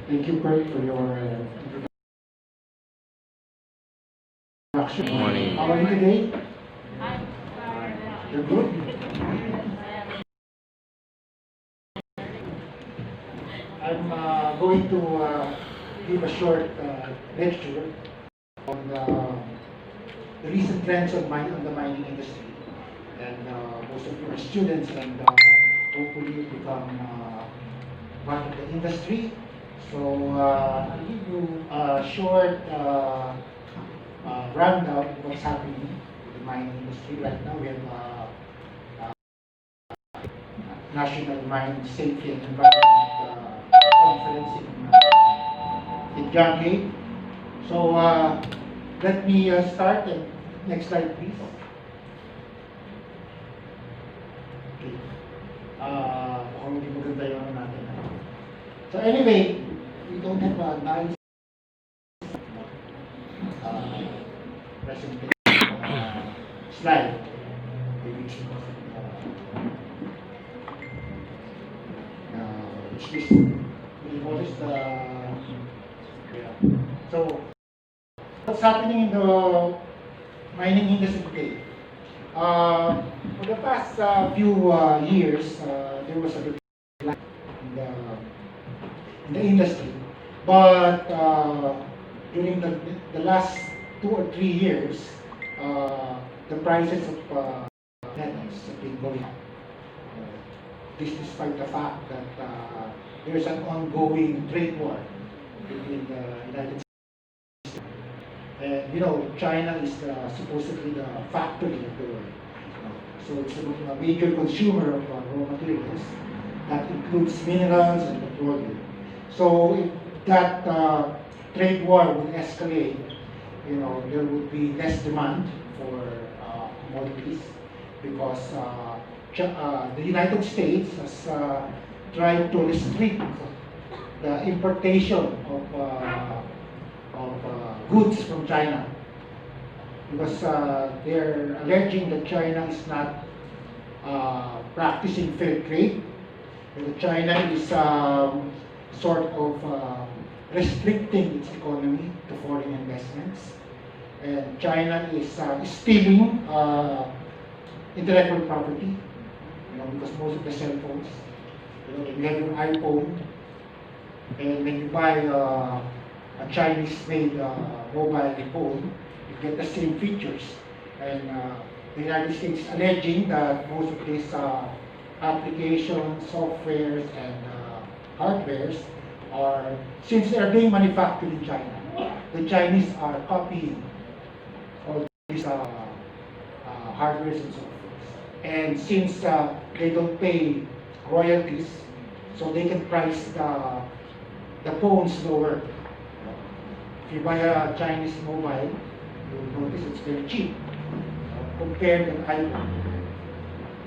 Thank you, Kurt, for your introduction. Good morning. How are you today? You're good? I'm going to give a short lecture on the recent trends on the mining industry. And most of you are students, and hopefully you become part of the industry. So I'll give you a short rundown of what's happening with the mining industry. Right now we have National Mine Safety and Environment Conference in Yaman. So let me start. And next slide, please. Okay. Mukhang hindi maganda yung ano natin. So anyway, we don't have a nice presentation slide. Maybe it's this. We notice the so what's happening in the mining industry today? For the past few years, there was a decline in the industry, but during the last 2 or 3 years, the prices of metals have been going up. This despite the fact that there is an ongoing trade war between the United States. And you know, China is supposedly the factory of the world. So it's a major consumer of raw materials. That includes minerals and petroleum. So if that trade war would escalate, you know, there would be less demand for commodities because the United States has tried to restrict the importation of goods from China because they're alleging that China is not practicing fair trade. And China is sort of restricting its economy to foreign investments, and China is stealing intellectual property. You know, because most of the cell phones, you know, you have your iPhone, and when you buy a Chinese-made mobile phone, you get the same features. And the United States is alleging that most of these applications, softwares, and hardwares are, since they are being manufactured in China, the Chinese are copying all these hardwares and softwares. And since they don't pay royalties, so they can price the phones lower. If you buy a Chinese mobile, you'll notice it's very cheap compared to an iPhone.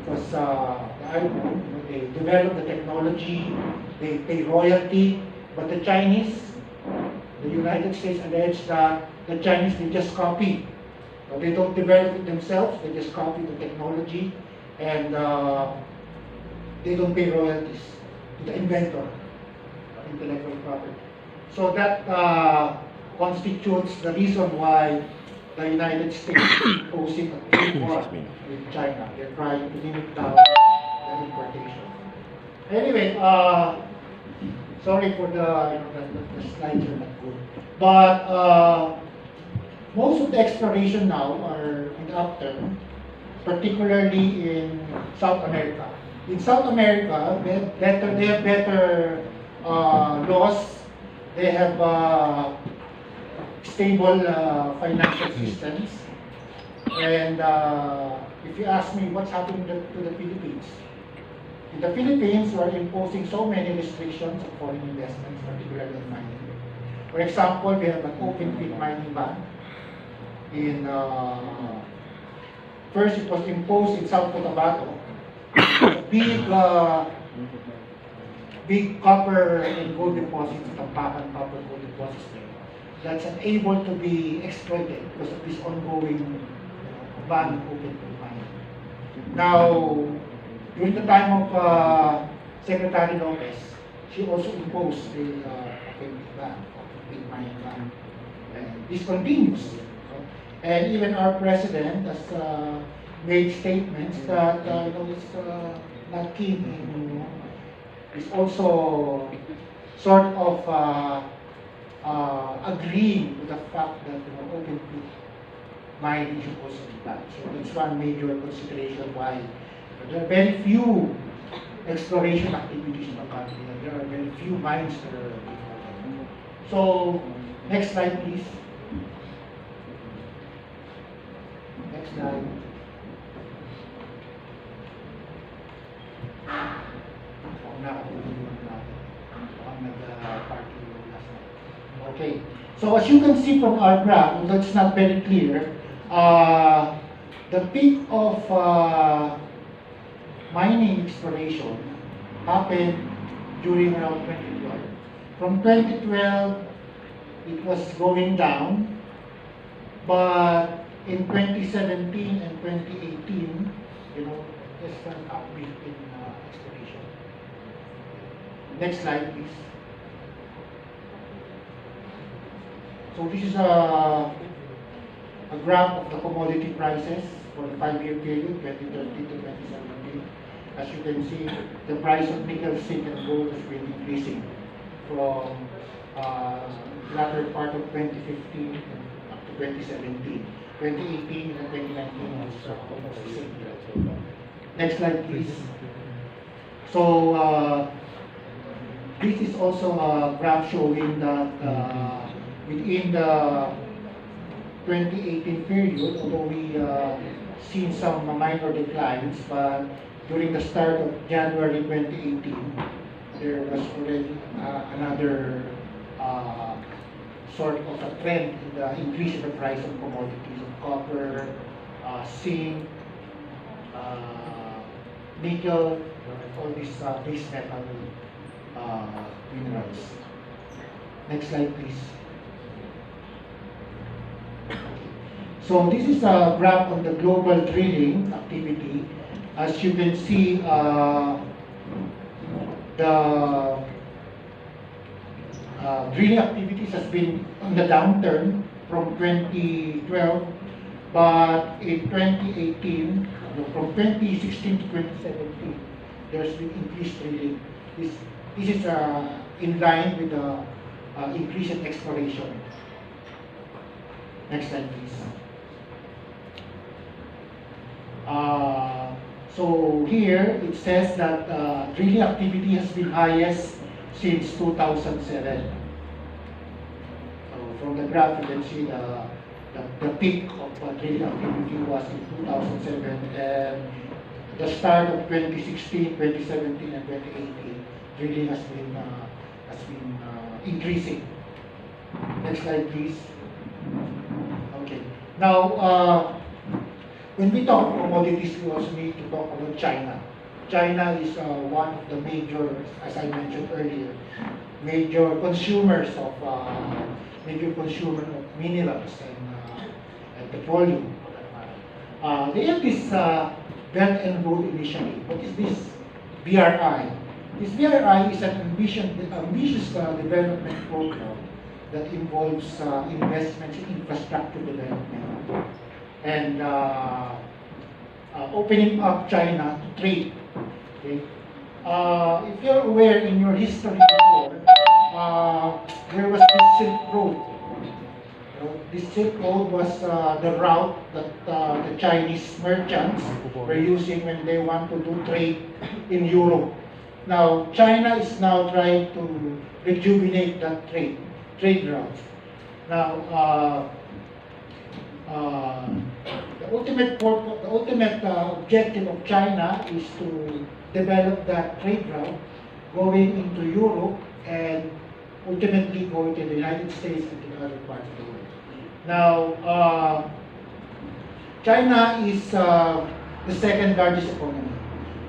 Because the iPhone, you know, they develop the technology, they pay royalty, but the Chinese, the United States allege that the Chinese, they just copy. They don't develop it themselves, they just copy the technology, and they don't pay royalties to the inventor of intellectual property. So that constitutes the reason why the United States is imposing a trade war with China. They're trying to limit down the importation. Anyway, sorry for the slides are not good. But most of the exploration now are in the upturn, particularly in South America. In South America, they have better laws. They have stable financial systems. And if you ask me what's happening to the Philippines, in the Philippines, we're imposing so many restrictions on foreign investments, particularly in mining. For example, we have an open pit mining ban. In first, it was imposed in South Cotabato. Big copper and gold deposits, Tampakan copper gold deposits there, that's unable to be exploited because of this ongoing ban of open pit mining. Now, during the time of Secretary Lopez, she also imposed the ban, big mining ban, and this continues. And even our president has made statements that is not keen in, is also sort of agreeing with the fact that open pit mining should also be banned. So that's one major consideration why there are very few exploration activities in the country. There are very few mines that are being opened. So next slide, please. Next slide. Okay, so as you can see from our graph, although it's not very clear, the peak of mining exploration happened during around 2012. From 2012, it was going down, but in 2017 and 2018, there's an upbeat in exploration. Next slide, please. So this is a graph of the commodity prices for the 5-year period, 2013 to 2017. As you can see, the price of nickel, zinc, and gold has been increasing from latter part of 2015 up to 2017. 2018 and 2019 was almost the same. Next slide, please. So this is also a graph showing that within the 2018 period, although we seen some minor declines, but during the start of January 2018, there was already another sort of a trend in the increase in the price of commodities of copper, zinc, nickel, all these base metal minerals. Next slide, please. So this is a graph on the global drilling activity. As you can see, the drilling activities has been on the downturn from 2012, but in 2018, from 2016 to 2017, there's been increased drilling. This is in line with the increase in exploration. Next slide, please. So here it says that drilling activity has been highest since 2007. So from the graph you can see the peak of drilling activity was in 2007, and the start of 2016, 2017, and 2018, drilling has been increasing. Next slide, please. Okay. Now, when we talk commodities, we also need to talk about China. China is one of the major, as I mentioned earlier, major consumers of minerals and petroleum. They have this Belt and Road Initiative. What is this BRI? This BRI is an ambitious development program that involves investments in infrastructure development and opening up China to trade. Okay? If you're aware in your history before, there was this Silk Road. This Silk Road was the route that the Chinese merchants were using when they want to do trade in Europe. Now, China is now trying to rejuvenate that trade route. Now, the ultimate objective of China is to develop that trade route going into Europe and ultimately going to the United States and to other parts of the world. Now, China is the second largest economy,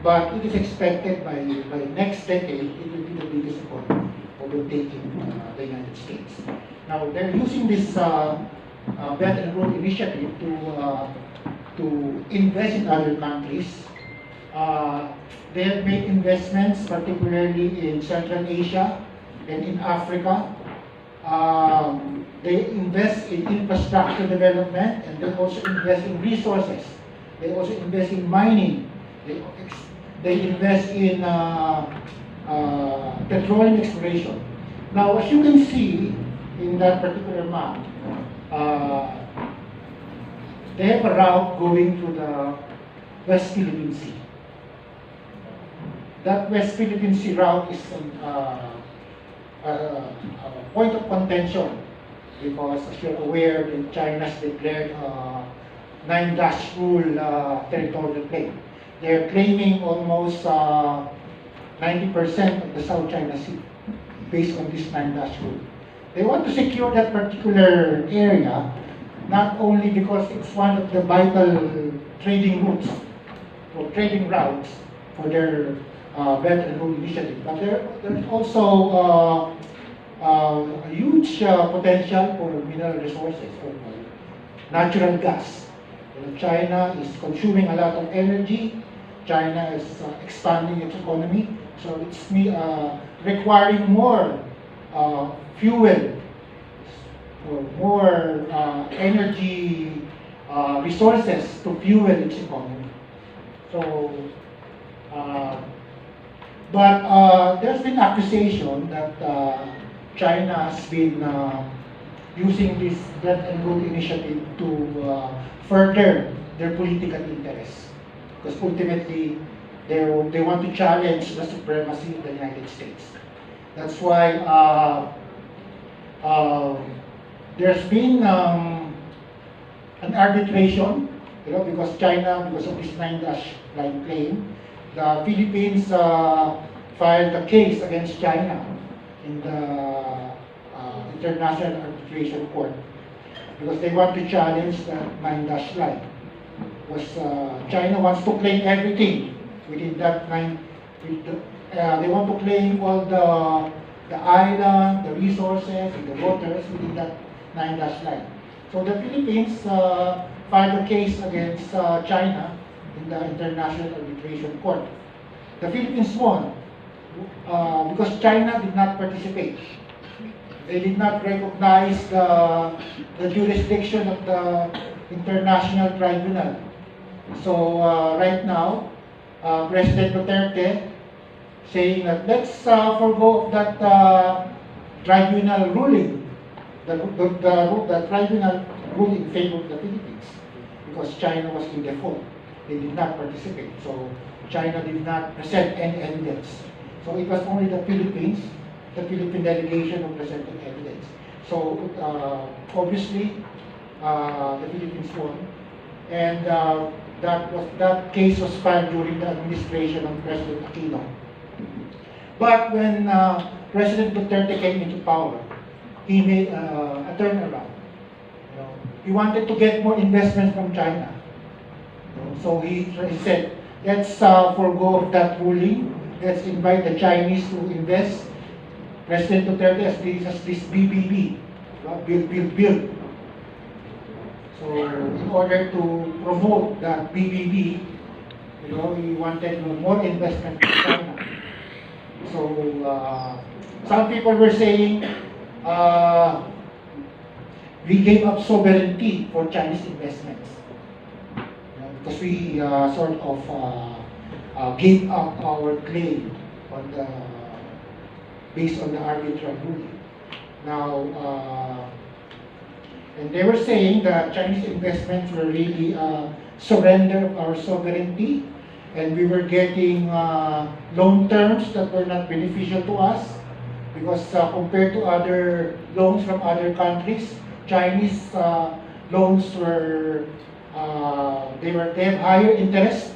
but it is expected by next decade it will be the biggest economy, overtaking the United States. Now, they're using this Belt and Road Initiative to to invest in other countries. They have made investments, particularly in Central Asia and in Africa. They invest in infrastructure development, and they also invest in resources. They also invest in mining. They invest in petroleum exploration. Now, as you can see in that particular map, they have a route going to the West Philippine Sea. That West Philippine Sea route is a point of contention because, as you're aware, China's declared 9-dash rule territorial claim. They're claiming almost 90% of the South China Sea based on this 9-dash rule. They want to secure that particular area, not only because it's one of the vital trading routes or trading routes for their Belt and Road Initiative, but there's also a huge potential for mineral resources, for natural gas. China is consuming a lot of energy. China is expanding its economy, so it's requiring more fuel or more energy resources to fuel its economy. So, but there's been accusation that China has been using this Belt and Road Initiative to further their political interests. Because ultimately, they want to challenge the supremacy of the United States. That's why there's been an arbitration, because China, because of this 9-dash line claim, the Philippines filed a case against China in the International Arbitration Court because they want to challenge the 9-dash line. Because China wants to claim everything within that 9. They want to claim all the island, the resources, and the waters within that 9-dash line. So the Philippines filed a case against China in the International Arbitration Court. The Philippines won because China did not participate. They did not recognize the jurisdiction of the International Tribunal. So right now, President Duterte saying that let's forgo that tribunal ruling, the tribunal ruled in favor of the Philippines because China was in default. They did not participate. So China did not present any evidence. So it was only the Philippines, the Philippine delegation who presented evidence. So obviously, the Philippines won, and that case was filed during the administration of President Aquino. But when President Duterte came into power, he made a turnaround. He wanted to get more investment from China. So he said, let's forgo that ruling. Let's invite the Chinese to invest. President Duterte has this BBB, build. So in order to promote that BBB, he wanted more investment from China. So some people were saying we gave up sovereignty for Chinese investments because we sort of gave up our claim on based on the arbitral ruling. Now, and they were saying that Chinese investments were really surrender of our sovereignty, and we were getting loan terms that were not beneficial to us because compared to other loans from other countries, Chinese loans were they have higher interest.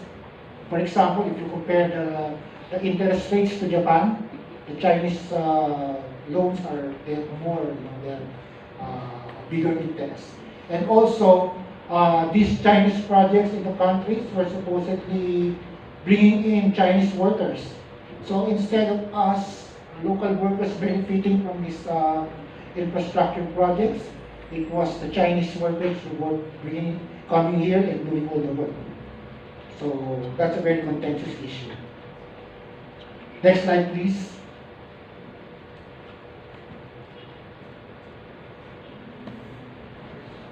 For example, if you compare the interest rates to Japan, the Chinese loans they have more, they have bigger interest. And also, these Chinese projects in the countries were supposedly bringing in Chinese workers. So instead of us, local workers, benefiting from these infrastructure projects, it was the Chinese workers who were bringing coming here and doing all the work. So that's a very contentious issue. Next slide, please.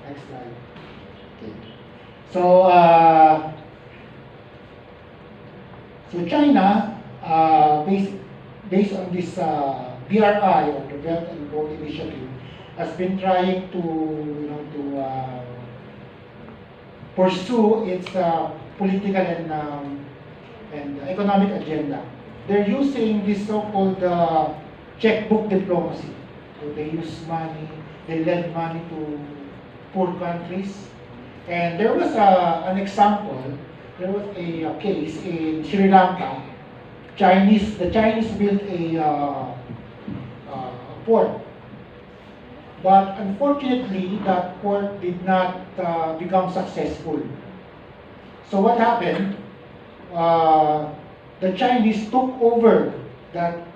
Next slide. Okay. So, China, based on this BRI, or the Belt and Road Initiative, has been trying to, pursue its political and economic agenda. They're using this so-called checkbook diplomacy. So they use money, they lend money to poor countries. And there was an example, there was a case in Sri Lanka. The Chinese built a port. But unfortunately, that port did not become successful. So what happened? The Chinese took over that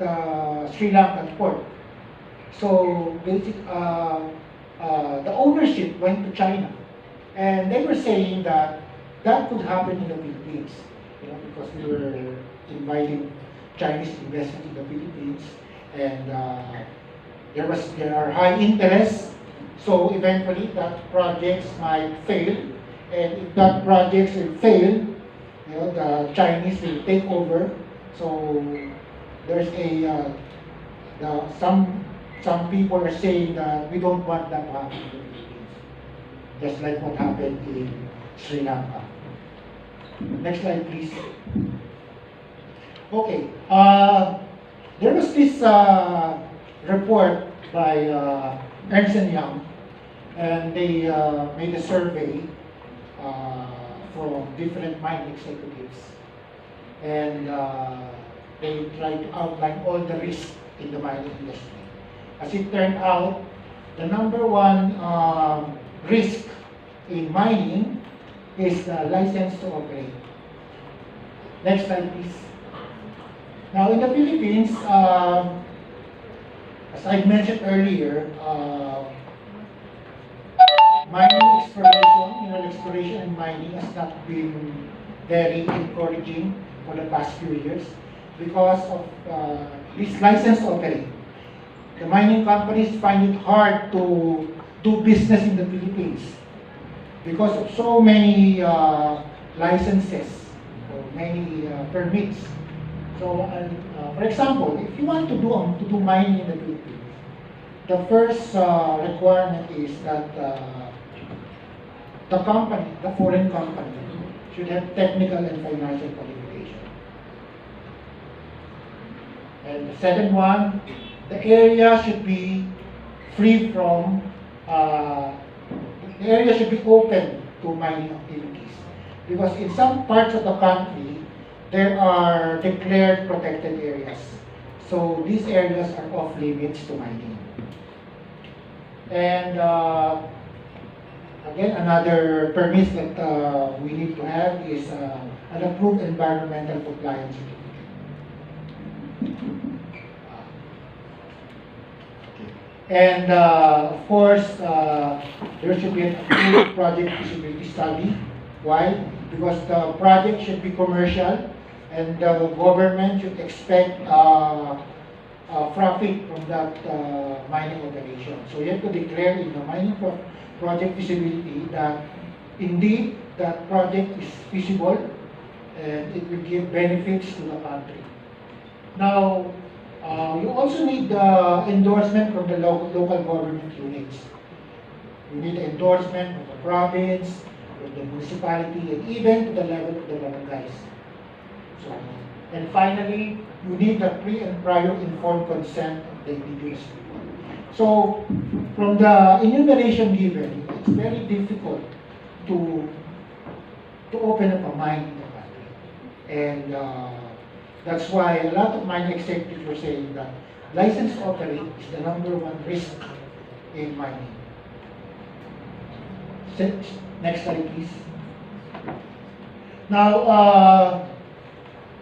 Sri Lankan port. So the ownership went to China, and they were saying that that could happen in the Philippines, because we were inviting Chinese investment in the Philippines, and there are high interests. So eventually, that projects might fail, and if that projects will fail, the Chinese will take over. So there's some people are saying that we don't want that to happen in the Philippines, just like what happened in Sri Lanka. Next slide, please. Okay, there was this report by Ernst & Young, and they made a survey from different mining executives, and they tried to outline all the risks in the mining industry. As it turned out, the number one risk in mining is the license to operate. Next slide, please. Now, in the Philippines, as I mentioned earlier, mining exploration, mineral exploration and mining has not been very encouraging for the past few years because of this license operate. The mining companies find it hard to do business in the Philippines because of so many licenses or many permits. So, for example, if you want to do mining in the Philippines, the first requirement is that the foreign company, should have technical and financial qualification. And the second one, the area should be free from, the area should be open to mining activities. Because in some parts of the country, there are declared protected areas. So these areas are off limits to mining. And again, another permit that we need to have is an approved environmental compliance certificate. And of course, there should be an approved project feasibility study. Why? Because the project should be commercial, and the government should expect profit from that mining operation. So you have to declare in the mining project feasibility that indeed that project is feasible and it will give benefits to the country. Now, you also need the endorsement from the local government units. You need the endorsement from the province, from the municipality, and even to the level of the barangays. So, and finally, you need the pre and prior informed consent of the indigenous people. So, from the enumeration given, it's very difficult to open up a mine in the country. And that's why a lot of mining executives were saying that license to operate is the number one risk in mining. Next slide, please. Now,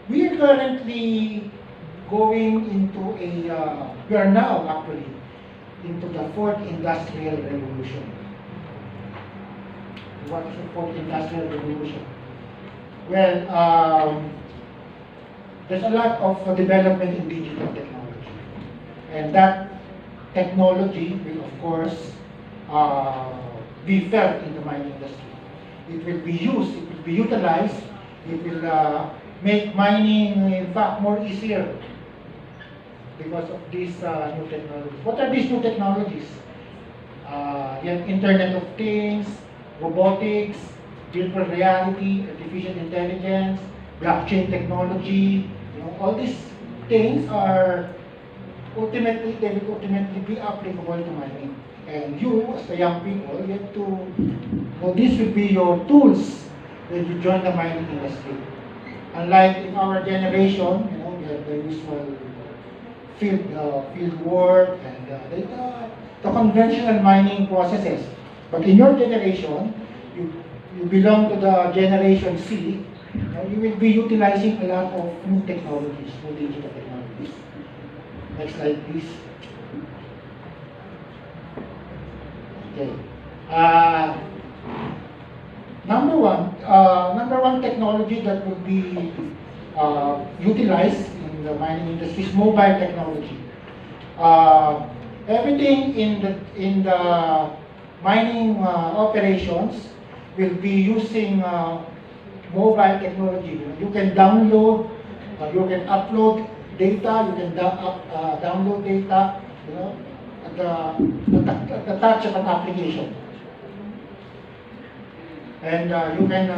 we are currently going into we are now actually into the fourth industrial revolution. what is the fourth industrial revolution. Well, there's a lot of development in digital technology, and that technology will, of course, be felt in the mining industry. It will be used, it will be utilized, it will make mining, in fact, more easier because of these new technologies. What are these new technologies? You have Internet of Things, robotics, virtual reality, artificial intelligence, blockchain technology. You know, all these things are ultimately, they will ultimately be applicable to mining. And you, as the young people, you have to, well, these will be your tools when you join the mining industry. Unlike in our generation, you know, we have the usual field work and the conventional mining processes. But in your generation, you belong to the generation C, you will be utilizing a lot of new technologies, new digital technologies. Next slide, please. Okay. Number one technology that will be utilized in the mining industry is mobile technology. Everything in the mining operations will be using mobile technology. You can download, you can upload data, you can download data, you know, at the touch of an application. And you can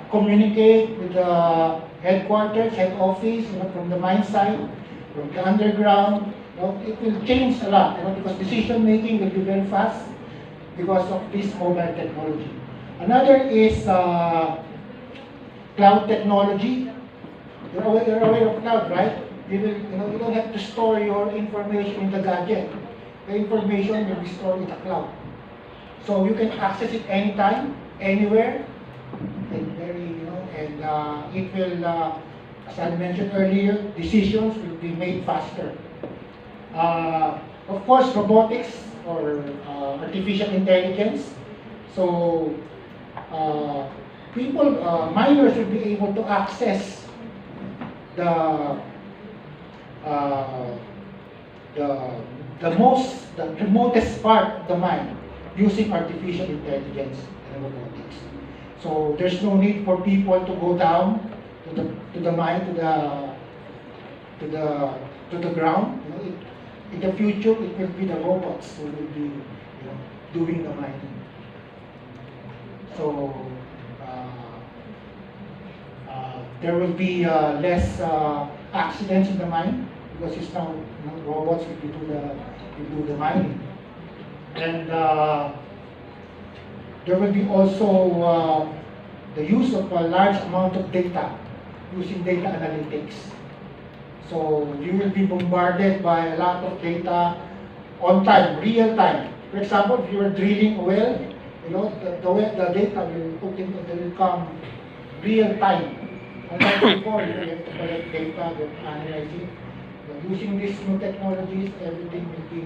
communicate with the headquarters, head office, you know, from the mine site, from the underground. You know, it will change a lot, you know, because decision making will be very fast because of this mobile technology. Another is cloud technology. You're aware of cloud, right? You don't have to store your information in the gadget. The information will be stored in the cloud, so you can access it anytime, anywhere, and it will, as I mentioned earlier, decisions will be made faster. Of course, robotics or artificial intelligence. So miners will be able to access the remotest part of the mine using artificial intelligence and robotics. So there's no need for people to go down to the mine, to the ground. You know, in the future, it will be the robots who will be, you know, doing the mining. So there will be less accidents in the mine because it's now, you know, robots will do the mining, and there will be also the use of a large amount of data using data analytics. So you will be bombarded by a lot of data on time, real time. For example, if you are drilling a well, you know, the data will come real time. Unlike before, you have to collect data, you have to analyze it. But using these new technologies, everything will be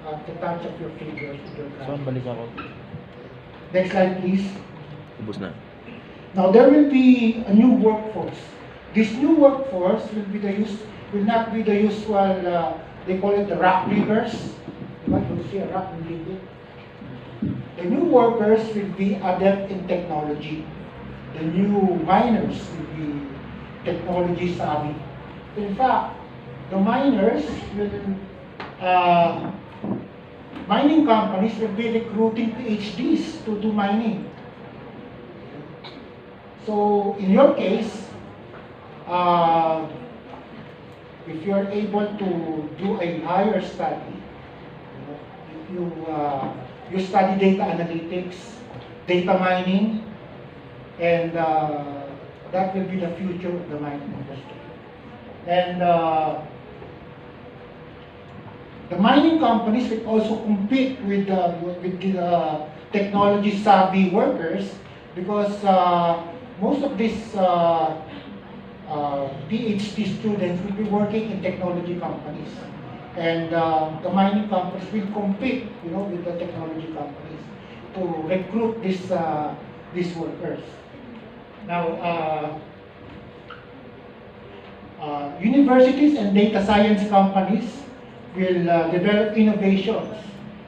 at the touch of your fingers. Next slide, please. Now there will be a new workforce. This new workforce will not be the usual, they call it the rock diggers. You might see a rock digger. The new workers will be adept in technology. The new miners will be technology savvy. In fact, the miners will, mining companies will be recruiting PhDs to do mining. So in your case, if you are able to do a higher study, you know, if you study data analytics, data mining, and that will be the future of the mining industry. And the mining companies will also compete with the technology savvy workers because most of these PhD students will be working in technology companies, and the mining companies will compete, you know, with the technology companies to recruit these these workers. Now, universities and data science companies will develop innovations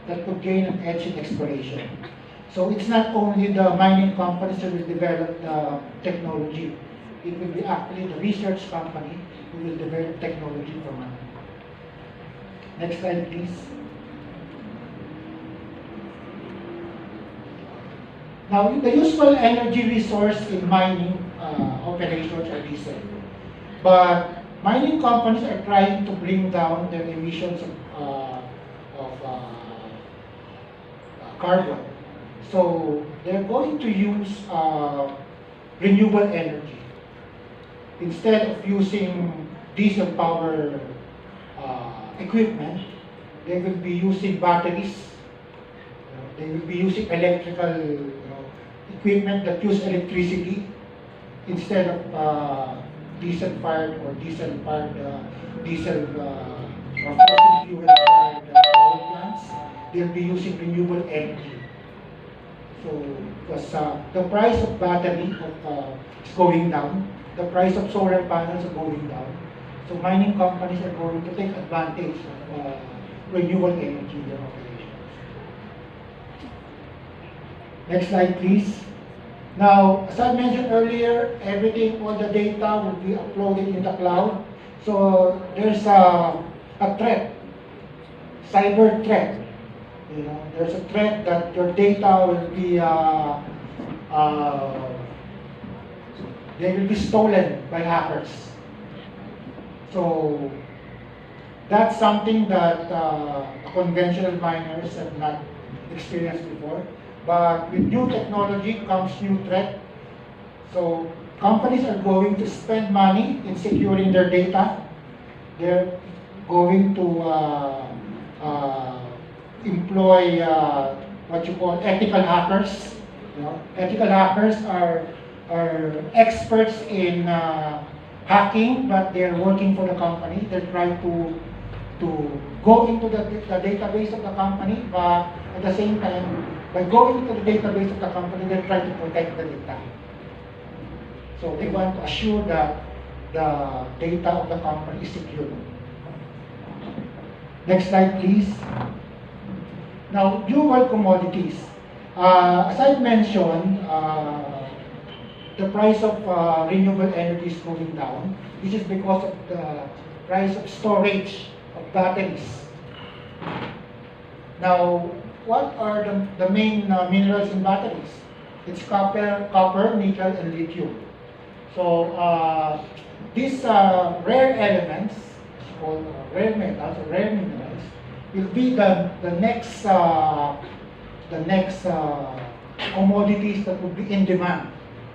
that could gain an edge in exploration. So it's not only the mining companies that will develop the technology. It will be actually the research company who will develop technology for mining. Next slide, please. Now, the useful energy resource in mining operations are diesel. But mining companies are trying to bring down their emissions of carbon. So they're going to use renewable energy. Instead of using diesel power equipment, they will be using batteries. They will be using electrical equipment that use electricity instead of diesel-fired or diesel-fired or fossil fuel-fired power plants. They'll be using renewable energy. So, because the price of battery is going down, the price of solar panels are going down. So mining companies are going to take advantage of renewable energy in their operations. Next slide, please. Now, as I mentioned earlier, everything, all the data will be uploaded in the cloud. So there's a threat, cyber threat. There's a threat that your data will be they will be stolen by hackers. So that's something that conventional miners have not experienced before. But with new technology comes new threat. So companies are going to spend money in securing their data. They're going to employ what you call ethical hackers. Ethical hackers are experts in hacking, but they're working for the company. They're trying to go into the database of the company, but at the same time, by going into the database of the company, they're trying to protect the data. So they want to assure that the data of the company is secure. Next slide, please. Now, dual commodities. As I mentioned, the price of renewable energy is going down. This is because of the price of storage of batteries. Now, what are the main minerals in batteries? It's copper, nickel, and lithium. So these rare elements, called rare metals or rare minerals, will be the next commodities that will be in demand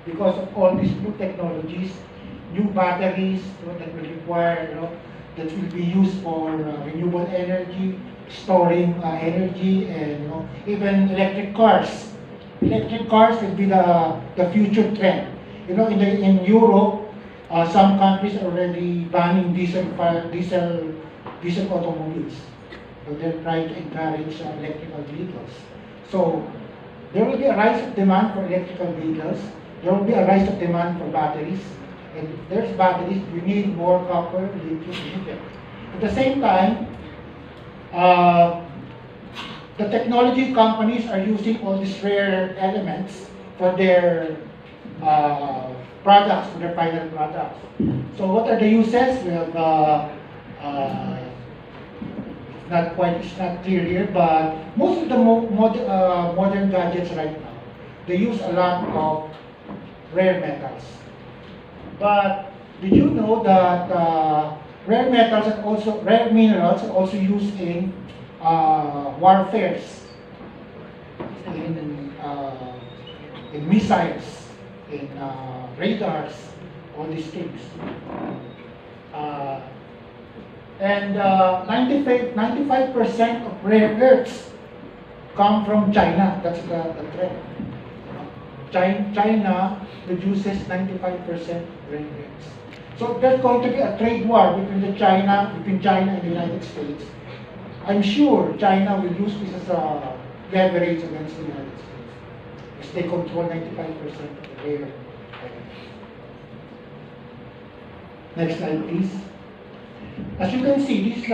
because of all these new technologies, new batteries that will require, that will be used for renewable energy, storing energy, and even electric cars. Electric cars will be the future trend. In Europe, some countries are already banning diesel automobiles. So they're trying to encourage electrical vehicles. So there will be a rise of demand for electrical vehicles. There will be a rise of demand for batteries. And if there's batteries, we need more copper, lithium, and nickel. At the same time, the technology companies are using all these rare elements for their products, for their final products. So what are the uses? We have it's not clear here, but most of the modern gadgets right now, they use a lot of rare metals. But did you know that rare minerals are also used in warfares, in missiles, in radars, all these things. And 95% of rare earths come from China. That's the trend. China produces 95% rare earths. So there's going to be a trade war between China and the United States. I'm sure China will use this as a leverage against the United States. because they control 95% of the rare elements. Next slide, please. As you can see, this